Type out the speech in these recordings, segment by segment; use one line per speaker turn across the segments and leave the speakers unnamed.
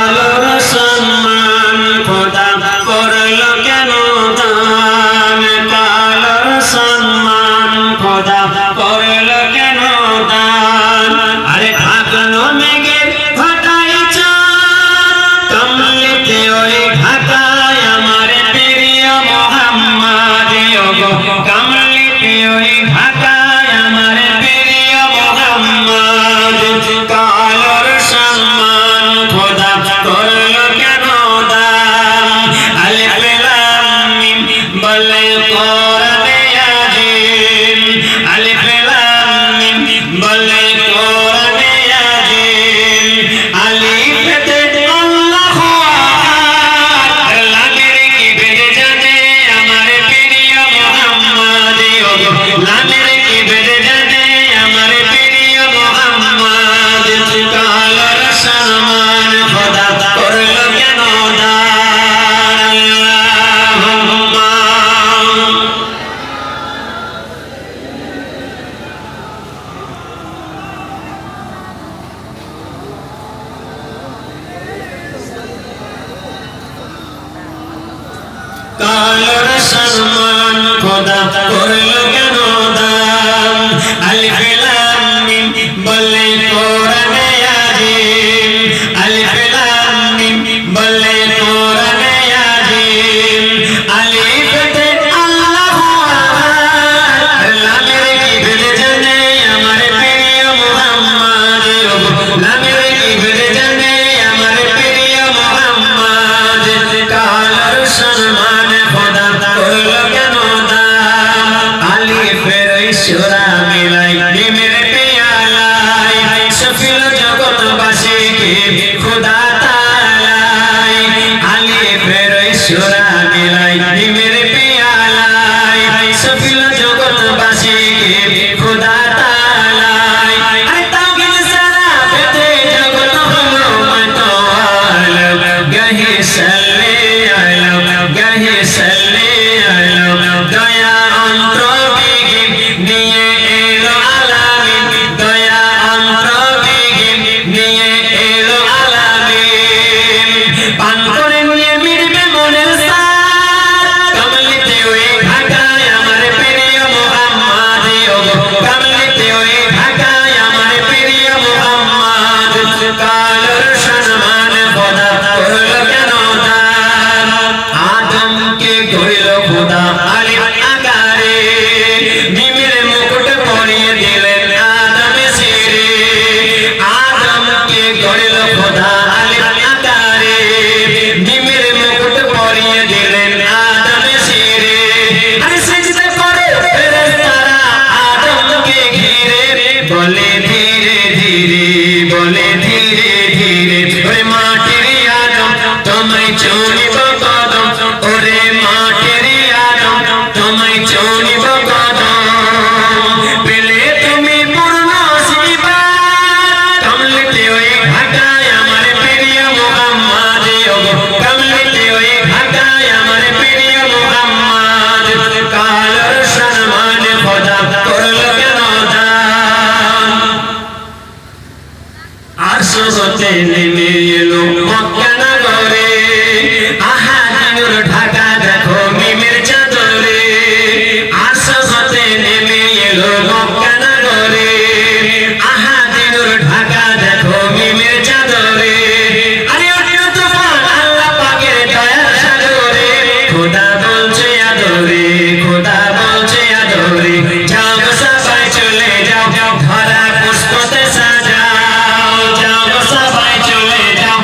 কালোর সম্মান খোদা করলো কেন দান কালোর সম্মান খোদা করলো কেন দান আরে ঢাকলো মেঘের ঘটাই চাঁদ কমলিতে ওই ঢাকায় আমার প্রিয় মোহাম্মদ ওগো কমলিতে ওই ঢাকায় আমার প্রিয় মোহাম্মদ কালোর সম্মান খোদা করলো কেন দান আলিফ লাম মিম বলে কোরআনে আজিম আলিফ লাম মিম বলে কোরআনে আজিম আলিফতে আল্লাহু আহাদ লামের কি বেজে জানে আমার প্রিয় মোহাম্মদ ওগো লামের কি বেজে জানে আমার প্রিয় মোহাম্মদ কালোর সম্মান খোদা করলো কেন দান আল্লাহুম্মা কালোর সম্মান খোদা করলো কেন দান আলিফ লাম মিম বলে কোরআনে আজিম আলিফ লাম মিম বলে কোরআনে আজিম আলিফতে আল্লাহু আহাদ লামের কি বেজে জানে আমার প্রিয় মোহাম্মদ লামের কি বেজে জানে আমার প্রিয় মোহাম্মদ কালোর সম্মান খোদা করলো কেন দান আলিফের ইশরা মিলাই মিমের পেয়ালাই সফিল জগৎবাসীকে খোদা তাআলাই আলিফের ইশরা মিলাই মিমের পেয়ালাই সফিল জগৎবাসীকে খোদা তাআলাই আরে তাওহীদ সারা পেতে জগৎ হলো মাতোয়াল গাহে সাল্লে আলা গাহে সাল্লে আলা দয়া অন্তর্বিহীন নিয়ে এলো আলামিন দয়া অন্তর্বিহীন নিয়ে এলো আলামিন পান করে নিয়ে মিটবে মনের সাথ কমলিতে ওই ঢাকায় আমার প্রিয় মোহাম্মদ ওগো কমলিতে ওই ঢাকায় আমার প্রিয় মোহাম্মদ কালোর সম্মান খোদা করলো কেন দান আদমকে গড়ল খোদা আলিফ আকারে মিমের মুকুট পরিয়ে দিলেন আদমে শিরে আদমকে গড়ল খোদা আলিফ আকারে মিমের মুকুট পরিয়ে দিলেন আদমে শিরে আরে সিজদা করে ফেরেশতারা আদমকে ঘিরে বলে ধীরে ধীরে বলে ধীরে ধীরে ওরে মাটির আদম তোমায় চুনিব কদম ওরে মাটির আদম তোমায় চুনিব কদম পেলে তুমি পূর্ণ আশীর্বাদ কমলিতে ওই ঢাকায় আমার প্রিয় মোহাম্মদ ওগো কমলিতে ওই ঢাকায় আমার প্রিয় মোহাম্মদ কালোর সম্মান খোদা করলো কেন দান আরশ হতে নেমে এলো মক্কা নগরে আহাদিনুর ঢাকা দেখো মিমের চাদরে আরশ হতে নেমে এলো মক্কা নগরে আহাদিনুর ঢাকা দেখো মিমের চাদরে আরে ওঠো তুফান আল্লাহ পাকের দয়ার সাগরে খোদা বলছে আদরে খোদা বলছে আদরে যাও গো সবাই চলে যাও ধরা পুষ্পতে সাজাও যাও গো সবাই চলে যাও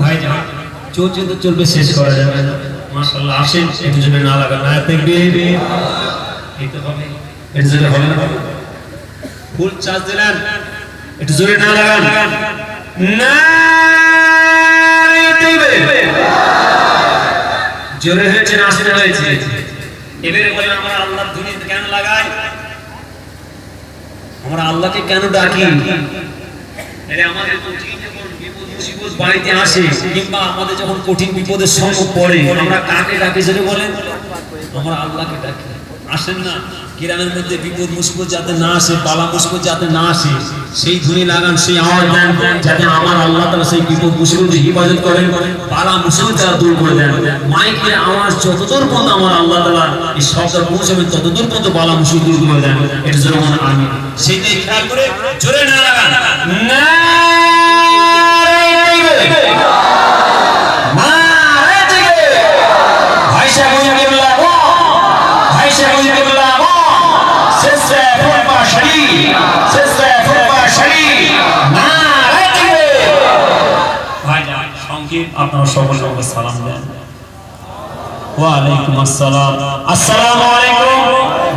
ভাইজান চলছে তো চলবে, শেষ করা যাবে না। মাশাআল্লাহ, আসেন একটু জোরে না লাগান, না তাকবীর, এই তো হবে, একটু জোরে হবে না, ফুল চার্জ দিলেন, একটু জোরে না লাগান, না তাকবীর, জোরে হয়েছে না আসতে হয়েছে। এবারে বলেন আমরা আল্লাহর দুনিয়াতে কেন লাগাই, আমরা আল্লাহকে কেন ডাকি? আরে আমাদের কঠিন যখন বিপদ মুসিবত বাড়িতে আসে, কিংবা আমাদের যখন কঠিন বিপদের সম্মুখ পড়ে, আমরা কাকে ডাকি যেটা বলেন? আমরা আল্লাহকে ডাকি। আসেন না, গ্রামের মধ্যে বিপদ মুসিবত যাতে না আসে, বালা মুসিবত যাতে না আসে, সেই ধ্বনি লাগান, সেই আওয়াজ দেন, যাতে আমার আল্লাহ তাআলা সেই বিপদ মুসিবত হিফাজত করেন, বালা মুসিবত তারা দূর করে দেন। মাইকের আওয়াজ যতদূর পর্যন্ত আমার আল্লাহ তাআলা এই শব্দ পৌঁছাবে, ততদূর পর্যন্ত বালা মুসিবত দূর করে দেন। এটা জোরে বলেন আমিন। সেইটাই খেয়াল করে জোরে না লাগান, না আপনারা সকলে সালাম দেন। ওয়ালাইকুম আসসালাম, আসসালামু আলাইকুম।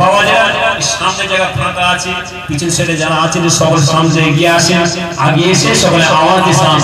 বাবাজিরা সামনে জায়গা ফাঁকা আছে, পিছন সাইডে যারা আছেন সকল সামনে এগিয়ে আসেন, আগে এসে সকলে আওয়াজ দিয়ে সালাম।